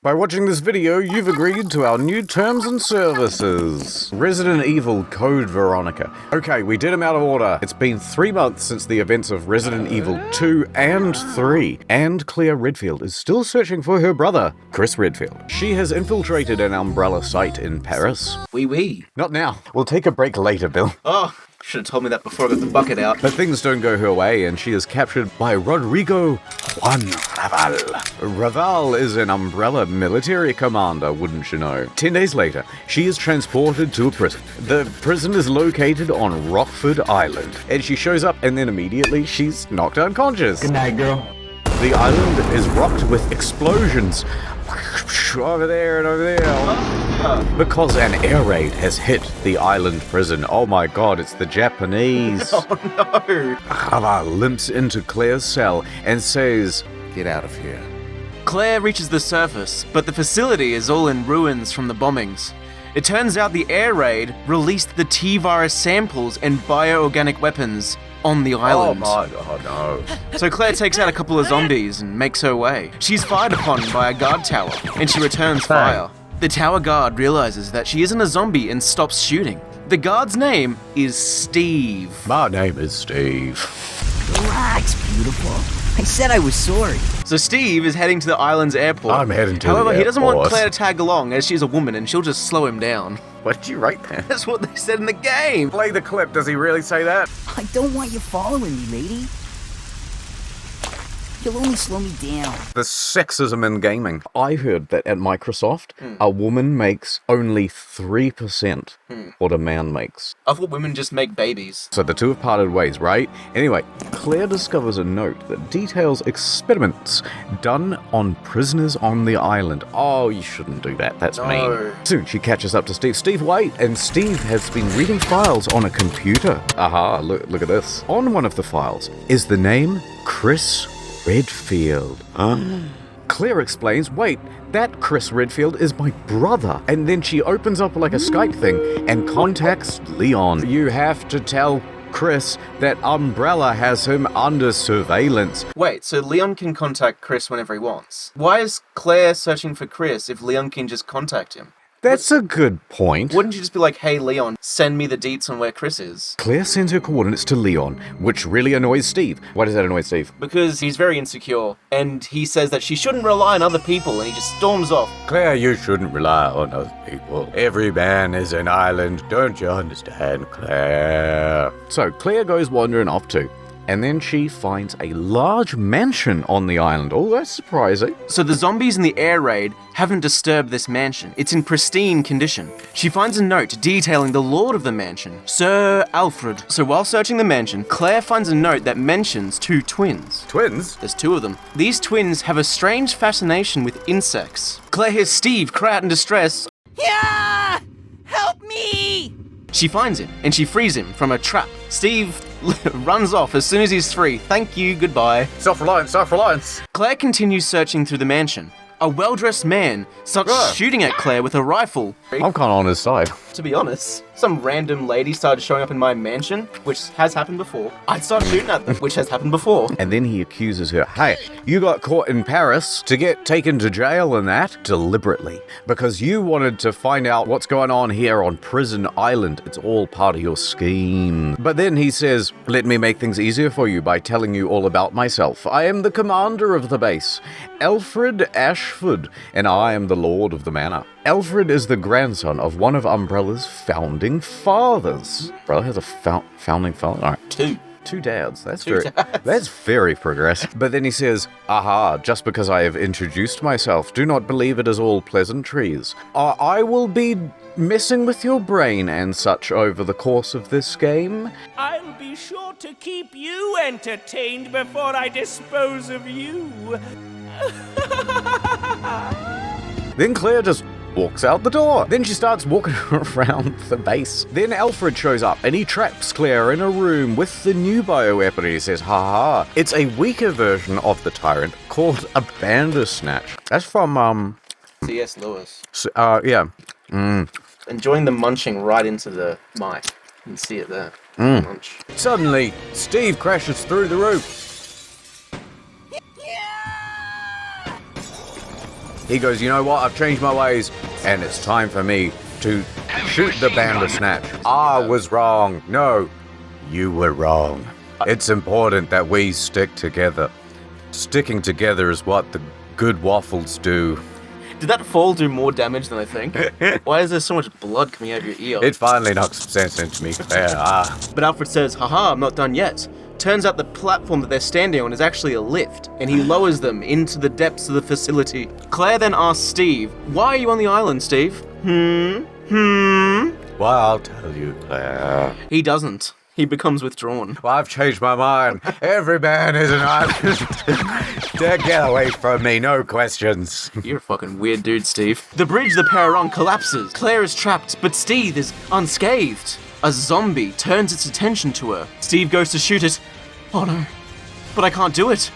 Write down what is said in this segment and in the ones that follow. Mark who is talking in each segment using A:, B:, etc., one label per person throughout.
A: By watching this video, you've agreed to our new terms and services. Resident Evil Code Veronica. Okay, we did them out of order. It's been 3 months since the events of Resident Evil 2 and 3, and Claire Redfield is still searching for her brother, Chris Redfield. She has infiltrated an umbrella site in Paris.
B: Oui.
A: Not now. We'll take a break later, Bill.
B: Oh, should have told me that before I got the bucket out.
A: But things don't go her way, and she is captured by Rodrigo Juan Raval. Raval is an umbrella military commander, wouldn't you know? 10 days later, she is transported to a prison. The prison is located on Rockford Island, and she shows up, and then immediately she's knocked unconscious.
C: Good night, girl.
A: The island is rocked with explosions. Over there and over there. Because an air raid has hit the island prison. Oh my god, it's the Japanese.
B: Oh no.
A: Raval limps into Claire's cell and says, "Get out of here."
B: Claire reaches the surface, but the facility is all in ruins from the bombings. It turns out the air raid released the T-virus samples and bioorganic weapons on the island.
A: Oh my god, no.
B: So Claire takes out a couple of zombies and makes her way. She's fired upon by a guard tower, and she returns fire. The tower guard realizes that she isn't a zombie and stops shooting. The guard's name is Steve.
A: My name is Steve.
D: Relax, beautiful. I said I was sorry.
B: So Steve is heading to the island's airport.
A: I'm heading to
B: However,
A: the
B: he doesn't want
A: airport.
B: Claire to tag along as she's a woman and she'll just slow him down.
A: What did you write there?
B: That's what they said in the game.
A: Play the clip. Does he really say that?
D: I don't want you following me, lady. You'll only slow me down.
A: The sexism in gaming. I heard that at Microsoft, a woman makes only 3% what a man makes.
B: I thought women just make babies.
A: So the two have parted ways, right? Anyway, Claire discovers a note that details experiments done on prisoners on the island. Oh, you shouldn't do that. That's mean. Soon she catches up to Steve. Steve, wait! And Steve has been reading files on a computer. Aha, look at this. On one of the files is the name Chris Redfield. Claire explains, wait, that Chris Redfield is my brother. And then she opens up like a Skype thing and contacts Leon. You have to tell Chris that Umbrella has him under surveillance.
B: Wait, so Leon can contact Chris whenever he wants. Why is Claire searching for Chris if Leon can just contact him?
A: That's a good point.
B: Wouldn't you just be like, hey Leon, send me the deets on where Chris is?
A: Claire sends her coordinates to Leon, which really annoys Steve. Why does that annoy Steve?
B: Because he's very insecure, and he says that she shouldn't rely on other people, and he just storms off.
A: Claire, you shouldn't rely on other people. Every man is an island. Don't you understand, Claire? So Claire goes wandering off too. And then she finds a large mansion on the island. Oh, that's surprising.
B: So the zombies in the air raid haven't disturbed this mansion. It's in pristine condition. She finds a note detailing the lord of the mansion, Sir Alfred. So while searching the mansion, Claire finds a note that mentions 2 twins.
A: Twins?
B: There's 2 of them. These twins have a strange fascination with insects. Claire hears Steve cry out in distress.
D: Yeah! Help me!
B: She finds him, and she frees him from a trap. Steve runs off as soon as he's free. Thank you, goodbye.
A: Self-reliance, self-reliance.
B: Claire continues searching through the mansion. A well-dressed man starts shooting at Claire with a rifle.
A: I'm kind of on his side.
B: To be honest, some random lady started showing up in my mansion, which has happened before. I'd start shooting at them, which has happened before.
A: And then he accuses her, hey, you got caught in Paris to get taken to jail and that deliberately because you wanted to find out what's going on here on Prison Island. It's all part of your scheme. But then he says, let me make things easier for you by telling you all about myself. I am the commander of the base, Alfred Ashford, and I am the lord of the manor. Alfred is the grandson of one of Umbrella's founding fathers. Umbrella has a founding father? All right. 2 dads. That's very progressive. But then he says, aha, just because I have introduced myself, do not believe it is all pleasantries. I will be messing with your brain and such over the course of this game.
E: I'll be sure to keep you entertained before I dispose of you.
A: Then Claire just walks out the door. Then she starts walking around the base. Then Alfred shows up and he traps Claire in a room with the new bioweapon. He says, ha. It's a weaker version of the Tyrant called a Bandersnatch. That's from,
B: C.S. Lewis.
A: Yeah.
B: Enjoying the munching right into the mic. You can see it there. Munch.
A: Suddenly, Steve crashes through the roof. He goes, you know what, I've changed my ways, and it's time for me to shoot the Bandersnatch. I was wrong. No, you were wrong. It's important that we stick together. Sticking together is what the good waffles do.
B: Did that fall do more damage than I think? Why is there so much blood coming out of your ear?
A: It finally knocked some sense into me.
B: But Alfred says, haha, I'm not done yet. Turns out the platform that they're standing on is actually a lift, and he lowers them into the depths of the facility. Claire then asks Steve, why are you on the island, Steve?
A: Well, I'll tell you, Claire.
B: He doesn't. He becomes withdrawn.
A: Well, I've changed my mind. Every man is an island. Get away from me, no questions.
B: You're a fucking weird dude, Steve. The bridge the pair are on collapses. Claire is trapped, but Steve is unscathed. A zombie turns its attention to her. Steve goes to shoot it. Oh no. But I can't do it.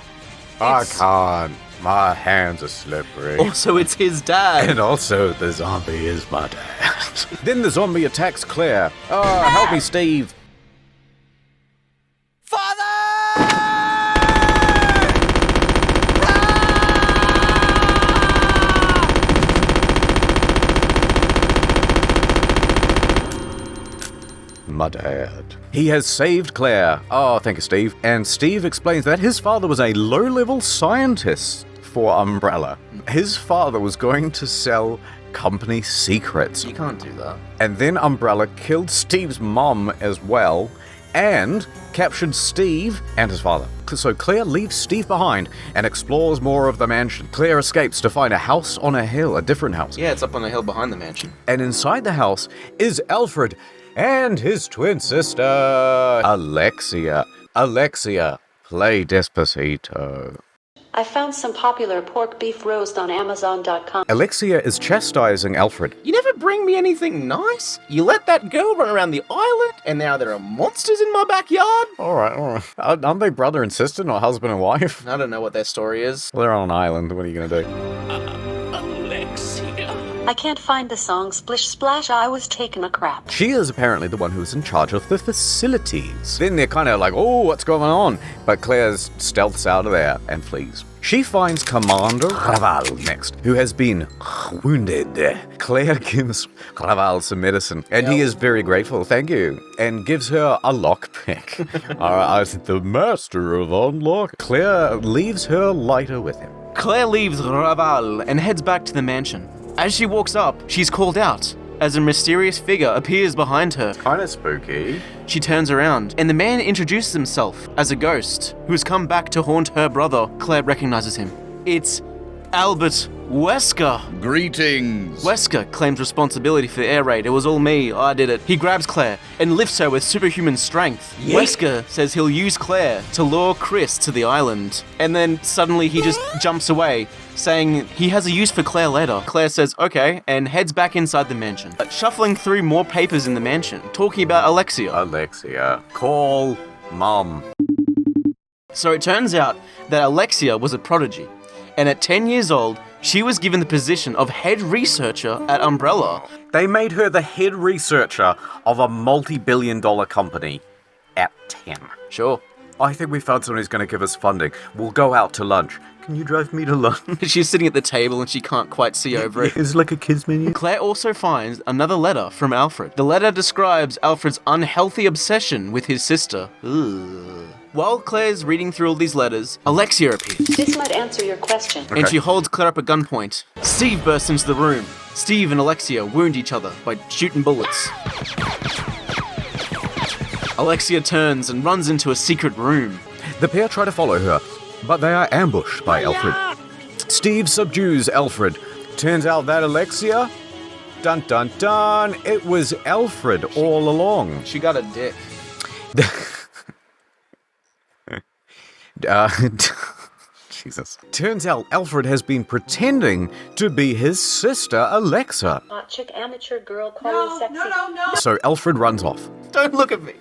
A: I can't. My hands are slippery.
B: Also, it's his dad.
A: And also, the zombie is my dad. Then the zombie attacks Claire. Oh, help me, Steve. My dad. He has saved Claire. Oh, thank you, Steve. And Steve explains that his father was a low-level scientist for Umbrella. His father was going to sell company secrets.
B: You can't do that.
A: And then Umbrella killed Steve's mom as well, and captured Steve and his father. So Claire leaves Steve behind and explores more of the mansion. Claire escapes to find a house on a hill, a different house.
B: Yeah, it's up on the hill behind the mansion.
A: And inside the house is Alfred and his twin sister, Alexia. Alexia, play Despacito.
C: I found some popular pork beef roast on Amazon.com.
A: Alexia is chastising Alfred.
B: You never bring me anything nice? You let that girl run around the island, and now there are monsters in my backyard?
A: All right. Aren't they brother and sister, not husband and wife?
B: I don't know what their story is.
A: Well, they're on an island. What are you going to do?
E: Alexia.
C: I can't find the song Splish Splash, I was taking a crap.
A: She is apparently the one who's in charge of the facilities. Then they're kind of like, oh, what's going on? But Claire stealths out of there and flees. She finds Commander Raval next, who has been wounded. Claire gives Raval some medicine, and he is very grateful, thank you, and gives her a lockpick. As the master of unlock, Claire leaves her lighter with him.
B: Claire leaves Raval and heads back to the mansion. As she walks up, she's called out as a mysterious figure appears behind her.
A: Kind of spooky.
B: She turns around, and the man introduces himself as a ghost who's come back to haunt her brother. Claire recognizes him. It's Albert Wesker.
F: Greetings.
B: Wesker claims responsibility for the air raid. It was all me. I did it. He grabs Claire and lifts her with superhuman strength. Wesker says he'll use Claire to lure Chris to the island. And then suddenly he just jumps away, saying he has a use for Claire later. Claire says okay and heads back inside the mansion, shuffling through more papers in the mansion, talking about Alexia.
A: Alexia, call Mom.
B: So it turns out that Alexia was a prodigy, and at 10 years old, she was given the position of head researcher at Umbrella.
A: They made her the head researcher of a multi-billion-dollar company at 10.
B: Sure.
A: I think we found someone who's going to give us funding. We'll go out to lunch. Can you drive me to lunch?
B: She's sitting at the table and she can't quite see over it.
A: It's like a kid's menu.
B: Claire also finds another letter from Alfred. The letter describes Alfred's unhealthy obsession with his sister. Ugh. While Claire's reading through all these letters, Alexia appears.
C: This might answer your question.
B: And she holds Claire up at gunpoint. Steve bursts into the room. Steve and Alexia wound each other by shooting bullets. Alexia turns and runs into a secret room.
A: The pair try to follow her, but they are ambushed by Alfred. Steve subdues Alfred. Turns out that Alexia, dun dun dun, it was Alfred all along.
B: She got a dick.
A: Jesus. Turns out Alfred has been pretending to be his sister, Alexa.
C: Hot chick amateur girl calling sexy.
A: So Alfred runs off.
B: Don't look at me.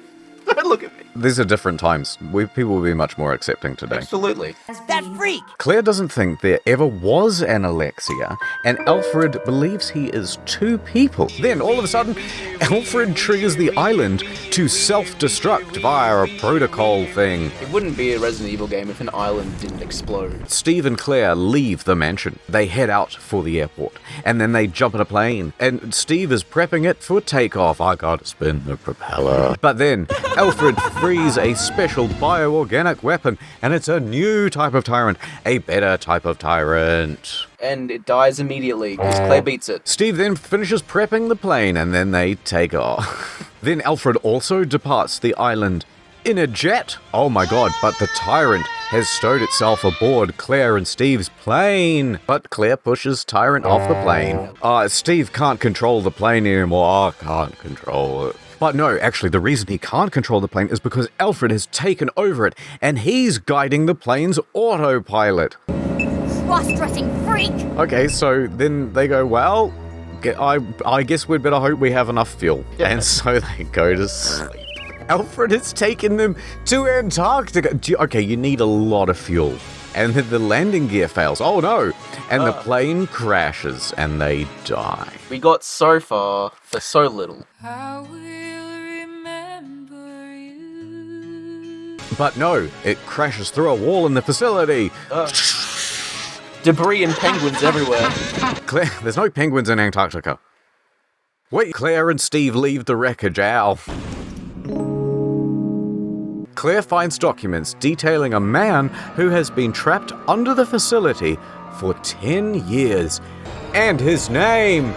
B: Don't look at me.
A: These are different times. People will be much more accepting today.
B: Absolutely.
D: That freak!
A: Claire doesn't think there ever was an Alexia, and Alfred believes he is two people. Then, all of a sudden, Alfred triggers the island to self-destruct via a protocol thing.
B: It wouldn't be a Resident Evil game if an island didn't explode.
A: Steve and Claire leave the mansion. They head out for the airport, and then they jump in a plane, and Steve is prepping it for takeoff. I gotta spin the propeller. But then, Alfred frees a special bioorganic weapon, and it's a new type of tyrant, a better type of tyrant.
B: And it dies immediately, because Claire beats it.
A: Steve then finishes prepping the plane, and then they take off. Then Alfred also departs the island in a jet. Oh my god, but the tyrant has stowed itself aboard Claire and Steve's plane. But Claire pushes Tyrant off the plane. Steve can't control the plane anymore. I can't control it. But no, actually, the reason he can't control the plane is because Alfred has taken over it, and he's guiding the plane's autopilot.
F: Cross-dressing freak!
A: Okay, so then they go, well, I guess we'd better hope we have enough fuel.
B: Yeah.
A: And so they go to sleep. Alfred has taken them to Antarctica. Okay, you need a lot of fuel. And then the landing gear fails. Oh no! And the plane crashes and they die.
B: We got so far for so little.
A: But no, it crashes through a wall in the facility.
B: Debris and penguins everywhere.
A: Claire, there's no penguins in Antarctica. Wait, Claire and Steve leave the wreckage, ow. Claire finds documents detailing a man who has been trapped under the facility for 10 years. And his name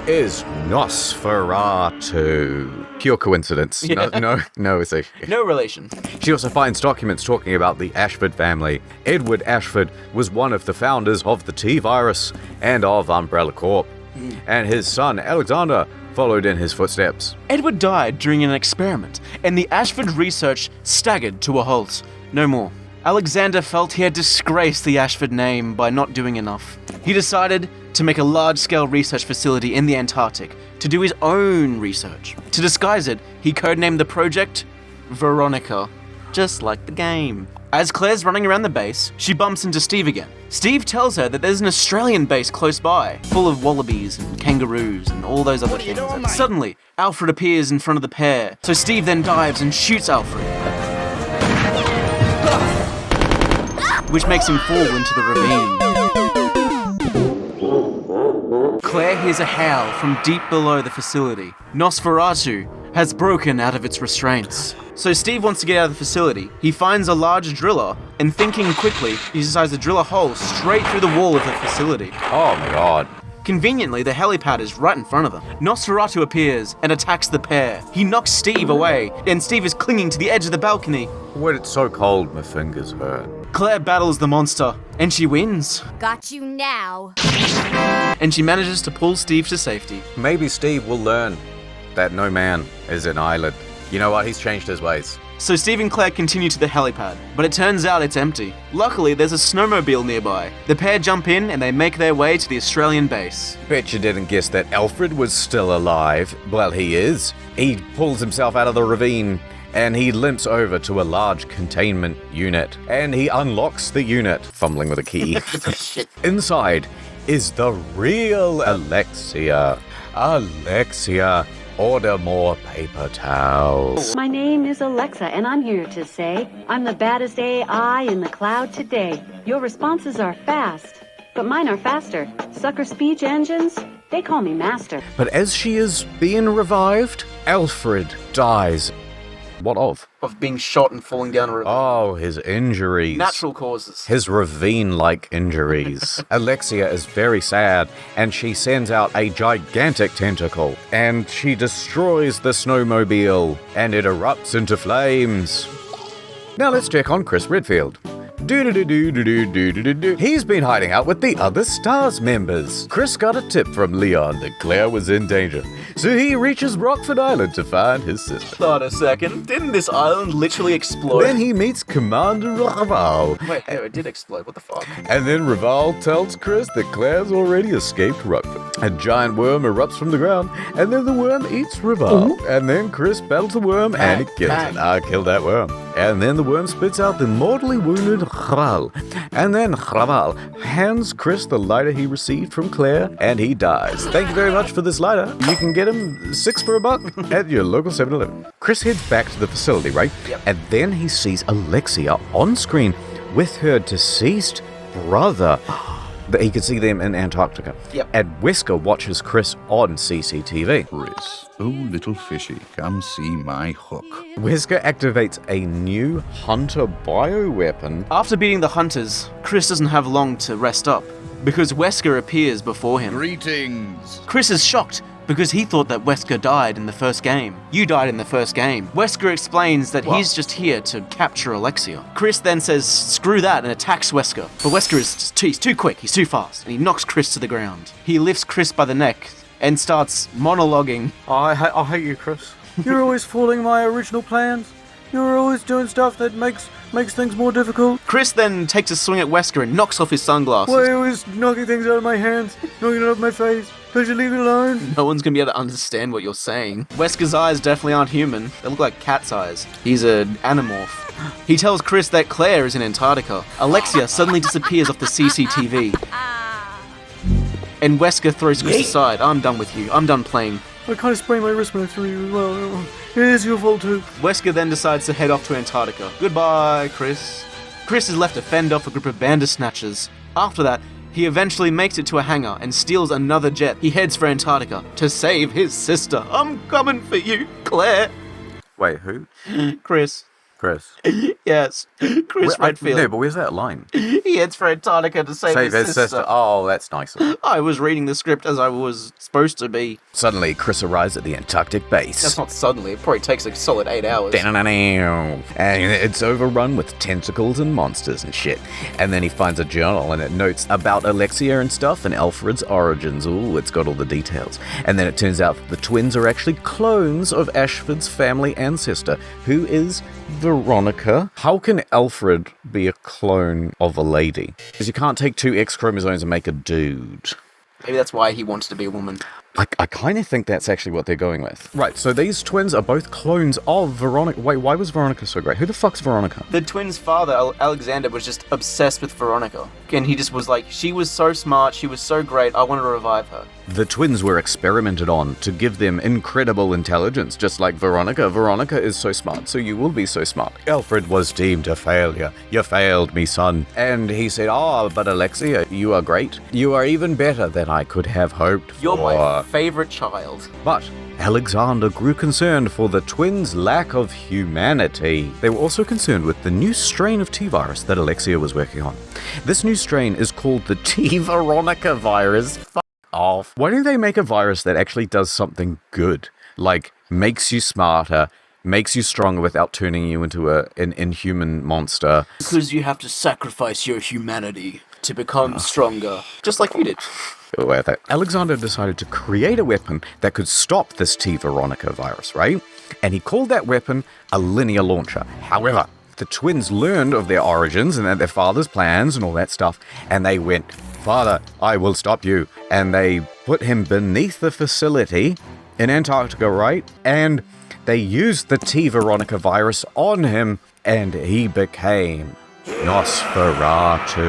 A: is Nosferatu. Pure coincidence.
B: Yeah.
A: No, it's a...
B: No relation.
A: She also finds documents talking about the Ashford family. Edward Ashford was one of the founders of the T-Virus and of Umbrella Corp. And his son, Alexander, followed in his footsteps.
B: Edward died during an experiment, and the Ashford research staggered to a halt. No more. Alexander felt he had disgraced the Ashford name by not doing enough. He decided to make a large-scale research facility in the Antarctic to do his own research. To disguise it, he codenamed the project Veronica, just like the game. As Claire's running around the base, she bumps into Steve again. Steve tells her that there's an Australian base close by, full of wallabies and kangaroos and all those other things. Suddenly, Alfred appears in front of the pair, so Steve then dives and shoots Alfred, which makes him fall into the ravine. Claire hears a howl from deep below the facility. Nosferatu has broken out of its restraints. So Steve wants to get out of the facility. He finds a large driller, and thinking quickly, he decides to drill a hole straight through the wall of the facility.
A: Oh my god.
B: Conveniently, the helipad is right in front of them. Nosferatu appears and attacks the pair. He knocks Steve away, and Steve is clinging to the edge of the balcony.
A: When it's so cold, my fingers hurt.
B: Claire battles the monster, and she wins.
F: Got you now.
B: And she manages to pull Steve to safety.
A: Maybe Steve will learn that no man is an island. You know what? He's changed his ways.
B: So Steve and Claire continue to the helipad, but it turns out it's empty. Luckily, there's a snowmobile nearby. The pair jump in and they make their way to the Australian base.
A: Bet you didn't guess that Alfred was still alive. Well, he is. He pulls himself out of the ravine and he limps over to a large containment unit. And he unlocks the unit, fumbling with a key. Inside is the real Alexia. Alexia. Order more paper towels.
C: My name is Alexa, and I'm here to say I'm the baddest AI in the cloud today. Your responses are fast, but mine are faster. Sucker speech engines, they call me master.
A: But as she is being revived, Alfred dies. What of?
B: Of being shot and falling down a ravine.
A: Oh, his injuries.
B: Natural causes.
A: His ravine-like injuries. Alexia is very sad, and she sends out a gigantic tentacle, and she destroys the snowmobile, and it erupts into flames. Now let's check on Chris Redfield. He's been hiding out with the other STARS members. Chris got a tip from Leon that Claire was in danger, so he reaches Rockford Island to find his sister.
B: Hold a second, didn't this island literally explode?
A: Then he meets Commander Raval.
B: Wait, no, it did explode, what the fuck?
A: And then Raval tells Chris that Claire's already escaped Rockford. A giant worm erupts from the ground, and then the worm eats Raval. And then Chris battles the worm, and he kills it. I killed that worm. And then the worm spits out the mortally wounded Raval. And then Raval hands Chris the lighter he received from Claire, and he dies. Thank you very much for this lighter. You can get him 6 for $1 at your local 7-Eleven. Chris heads back to the facility, right?
B: Yep.
A: And then he sees Alexia on screen with her deceased brother. But he could see them in Antarctica.
B: Yep.
A: And Wesker watches Chris on CCTV.
G: Chris, oh little fishy, come see my hook.
A: Wesker activates a new hunter bioweapon.
B: After beating the hunters, Chris doesn't have long to rest up, because Wesker appears before him.
G: Greetings.
B: Chris is shocked, because he thought that Wesker died in the first game. You died in the first game. Wesker explains that he's just here to capture Alexia. Chris then says, screw that, and attacks Wesker. But Wesker is he's too quick, he's too fast, and he knocks Chris to the ground. He lifts Chris by the neck and starts monologuing.
H: I hate you, Chris. You're always fooling my original plans. You're always doing stuff that makes things more difficult.
B: Chris then takes a swing at Wesker and knocks off his sunglasses.
H: Why are you always knocking things out of my hands, knocking it off my face? Don't you leave me alone?
B: No one's gonna be able to understand what you're saying. Wesker's eyes definitely aren't human. They look like cat's eyes. He's an animorph. He tells Chris that Claire is in Antarctica. Alexia suddenly disappears off the CCTV. And Wesker throws Chris aside. I'm done with you. I'm done playing.
H: I kind of sprained my wrist when I threw you as well. It is your fault too.
B: Wesker then decides to head off to Antarctica. Goodbye, Chris. Chris is left to fend off a group of bandersnatchers. After that, he eventually makes it to a hangar and steals another jet. He heads for Antarctica to save his sister. I'm coming for you, Claire.
A: Wait, who?
B: Chris.
A: Chris.
B: Yes, Chris Redfield.
A: No, but where's that line?
B: He heads for Antarctica to save his sister.
A: Oh, that's nice.
B: I was reading the script as I was supposed to be.
A: Suddenly, Chris arrives at the Antarctic base.
B: That's not suddenly. It probably takes a solid 8 hours.
A: And it's overrun with tentacles and monsters and shit. And then he finds a journal and it notes about Alexia and stuff and Alfred's origins. Ooh, it's got all the details. And then it turns out that the twins are actually clones of Ashford's family ancestor, who is Veronica. How can Alfred be a clone of a lady? Because you can't take 2 X chromosomes and make a dude.
B: Maybe that's why he wants to be a woman.
A: I kind of think that's actually what they're going with. Right, so these twins are both clones of Veronica. Wait, why was Veronica so great? Who the fuck's Veronica?
B: The twins' father, Alexander, was just obsessed with Veronica. And he just was like, she was so smart, she was so great, I wanted to revive her.
A: The twins were experimented on to give them incredible intelligence, just like Veronica. Veronica is so smart, so you will be so smart. Alfred was deemed a failure. You failed me, son. And he said, but Alexia, you are great. You are even better than I could have hoped for.
B: You're my favorite child.
A: But Alexander grew concerned for the twins' lack of humanity. They were also concerned with the new strain of T-virus that Alexia was working on. This new strain is called the T-Veronica virus. Fuck off. Why don't they make a virus that actually does something good? Like, makes you smarter, makes you stronger without turning you into an inhuman monster.
B: Because you have to sacrifice your humanity to become stronger. Just like you did.
A: Alexander decided to create a weapon that could stop this T-Veronica virus, right? And he called that weapon a linear launcher. However, the twins learned of their origins and their father's plans and all that stuff, and they went, "Father, I will stop you." And they put him beneath the facility in Antarctica, right? And they used the T-Veronica virus on him, and he became Nosferatu.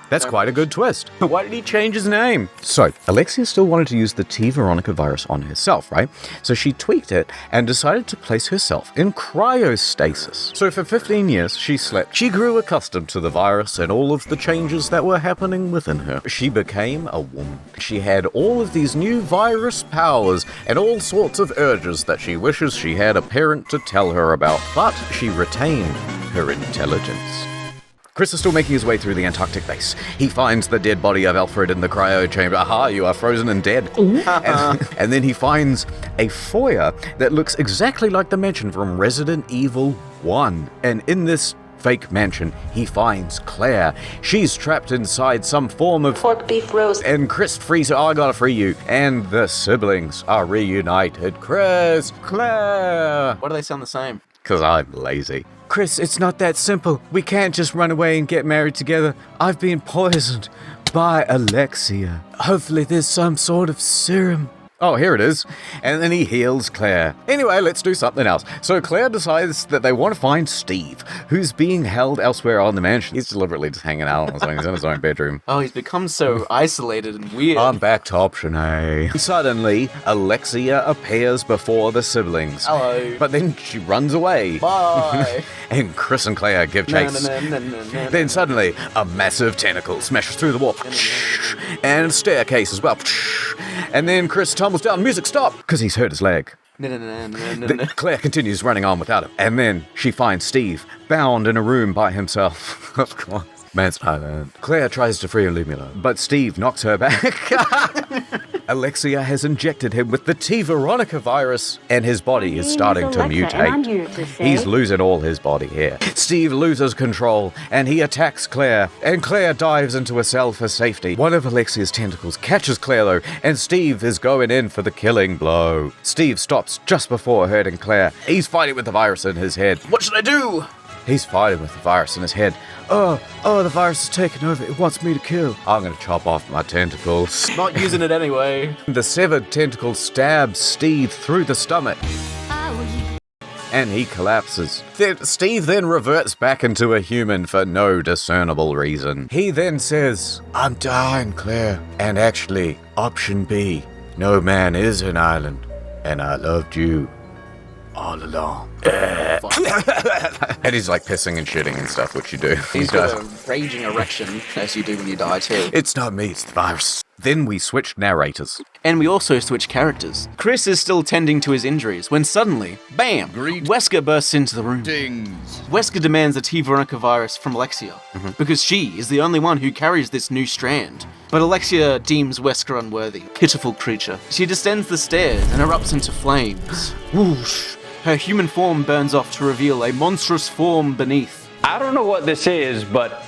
A: That's quite a good twist. Why did he change his name? So, Alexia still wanted to use the T-Veronica virus on herself, right? So she tweaked it and decided to place herself in cryostasis. So for 15 years, she slept. She grew accustomed to the virus and all of the changes that were happening within her. She became a woman. She had all of these new virus powers and all sorts of urges that she wishes she had a parent to tell her about. But she retained her intelligence. Chris is still making his way through the Antarctic base. He finds the dead body of Alfred in the cryo chamber. Aha, you are frozen and dead. And then he finds a foyer that looks exactly like the mansion from Resident Evil 1. And in this fake mansion, he finds Claire. She's trapped inside some form of
I: pork beef roast.
A: And Chris frees her. I gotta free you. And the siblings are reunited. Chris, Claire.
B: Why do they sound the same?
A: Because I'm lazy. Chris, it's not that simple. We can't just run away and get married together. I've been poisoned by Alexia. Hopefully there's some sort of serum. Oh, here it is. And then he heals Claire. Anyway, let's do something else. So Claire decides that they want to find Steve, who's being held elsewhere on the mansion. He's deliberately just hanging out on his own. He's in his own bedroom.
B: Oh, he's become so isolated and weird.
A: I'm back to option A. Suddenly, Alexia appears before the siblings.
B: Hello.
A: But then she runs away.
B: Bye.
A: And Chris and Claire give chase. Then suddenly, a massive tentacle smashes through the wall. And a staircase as well. And then Chris tumbles down. Music stop! Because he's hurt his leg. Claire continues running on without him. And then she finds Steve bound in a room by himself. Of course. Man's Island. Claire tries to free Lumula, but Steve knocks her back. Alexia has injected him with the T. Veronica virus, and his body is starting to
C: Alexa, and I'm here
A: mutate.
C: to say-
A: He's losing all his body here. Steve loses control, and he attacks Claire, and Claire dives into a cell for safety. One of Alexia's tentacles catches Claire, though, and Steve is going in for the killing blow. Steve stops just before hurting Claire. He's fighting with the virus in his head.
B: What should I do?
A: He's fighting with the virus in his head. Oh, the virus is taking over. It wants me to kill. I'm going to chop off my tentacles.
B: Not using it anyway.
A: The severed tentacle stabs Steve through the stomach, and he collapses. Steve then reverts back into a human for no discernible reason. He then says, I'm dying, Claire. And actually, option B, no man is an island, and I loved you all along. And he's like pissing and shitting and stuff, which you do.
B: He's got a raging erection, as you do when you die too.
A: It's not me, it's the virus. Then we switched narrators.
B: And we also switch characters. Chris is still tending to his injuries when suddenly, bam, Wesker bursts into the room. Wesker demands the T. Veronica virus from Alexia, because she is the only one who carries this new strand. But Alexia deems Wesker unworthy. Pitiful creature. She descends the stairs and erupts into flames. Whoosh. Her human form burns off to reveal a monstrous form beneath.
I: I don't know what this is, but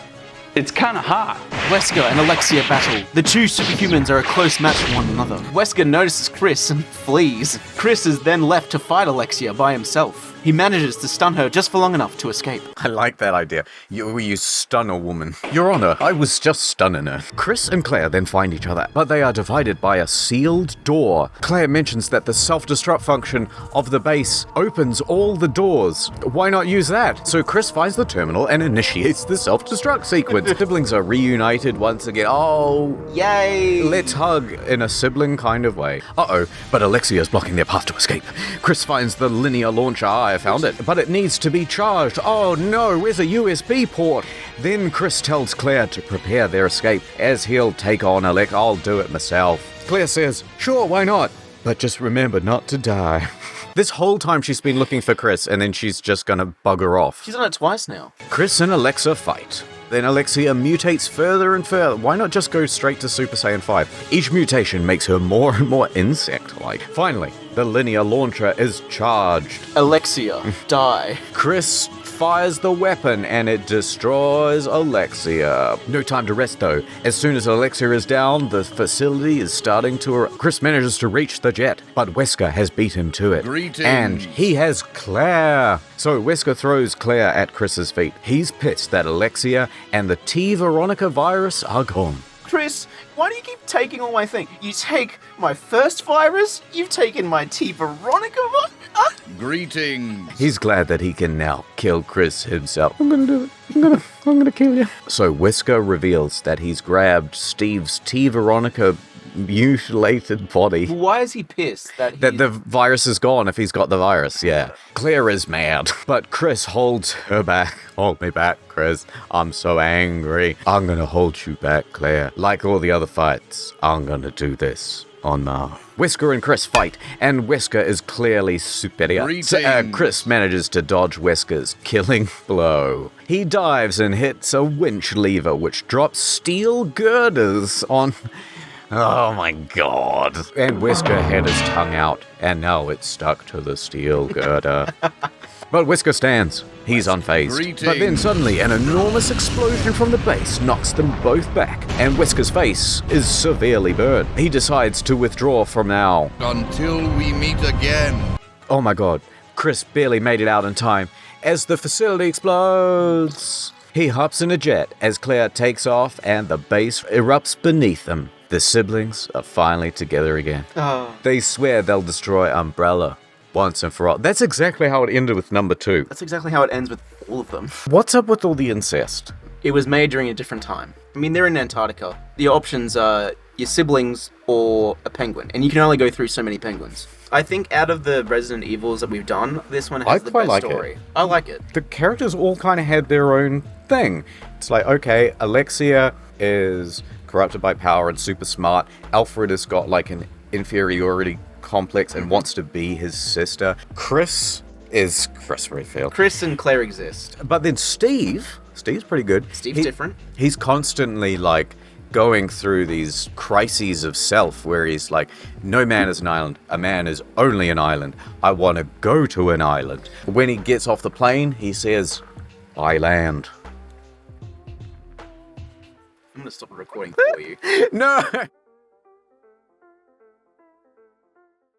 I: it's kind of hot.
B: Wesker and Alexia battle. The two superhumans are a close match for one another. Wesker notices Chris and flees. Chris is then left to fight Alexia by himself. He manages to stun her just for long enough to escape.
A: I like that idea. You stun a woman. Your Honor, I was just stunning her. Chris and Claire then find each other, but they are divided by a sealed door. Claire mentions that the self-destruct function of the base opens all the doors. Why not use that? So Chris finds the terminal and initiates the self-destruct sequence. Siblings are reunited once again. Oh,
B: yay!
A: Let's hug in a sibling kind of way. Uh-oh, but Alexia is blocking their path to escape. Chris finds the linear launcher. I found it, but it needs to be charged. Oh no, where's a USB port? Then Chris tells Claire to prepare their escape, as he'll take on Alec. I'll do it myself. Claire says, sure, why not? But just remember not to die. This whole time she's been looking for Chris, and then she's just gonna bugger off.
B: She's done it twice now.
A: Chris and Alexa fight. Then Alexia mutates further and further. Why not just go straight to Super Saiyan 5? Each mutation makes her more and more insect-like. Finally, the linear launcher is charged.
B: Alexia, die.
A: Chris fires the weapon and it destroys Alexia. No time to rest though. As soon as Alexia is down, the facility is starting to... Chris manages to reach the jet, but Wesker has beat him to it.
G: Greetings.
A: And he has Claire. So Wesker throws Claire at Chris's feet. He's pissed that Alexia and the T. Veronica virus are gone.
B: Chris, why do you keep taking all my things? You take my first virus, you've taken my T. Veronica virus?
G: Greetings.
A: He's glad that he can now kill Chris himself. I'm gonna do it. I'm gonna kill you. So Wesker reveals that he's grabbed Steve's T. Veronica mutilated body.
B: Why is he pissed that
A: the virus is gone if he's got the virus, yeah. Claire is mad, but Chris holds her back. Hold me back, Chris. I'm so angry. I'm gonna hold you back, Claire. Like all the other fights, I'm gonna do this on my own. Wesker and Chris fight, and Wesker is clearly superior. Chris manages to dodge Wesker's killing blow. He dives and hits a winch lever, which drops steel girders on... Oh my god. And Wesker had his tongue out, and now it's stuck to the steel girder. But Wesker stands. He's unfazed.
G: Greetings.
A: But then suddenly an enormous explosion from the base knocks them both back, and Wesker's face is severely burned. He decides to withdraw from now.
G: Until we meet again.
A: Oh my god. Chris barely made it out in time as the facility explodes. He hops in a jet as Claire takes off and the base erupts beneath them. The siblings are finally together again. They swear they'll destroy Umbrella once and for all. That's exactly how it ended with number 2.
B: That's exactly how it ends with all of them.
A: What's up with all the incest?
B: It was made during a different time. I mean, they're in Antarctica. The options are your siblings or a penguin, and you can only go through so many penguins. I think out of the Resident Evils that we've done, this one has the best story. I like it.
A: The characters all kind of had their own thing. It's like, okay, Alexia is corrupted by power and super smart. Alfred has got like an inferiority complex and wants to be his sister. Chris is Chris Redfield.
B: Chris and Claire exist.
A: But then Steve's pretty good.
B: Steve's different.
A: He's constantly like going through these crises of self where he's like, no man is an island. A man is only an island. I want to go to an island. When he gets off the plane, he says, I land.
B: I'm going to stop recording for you.
A: No!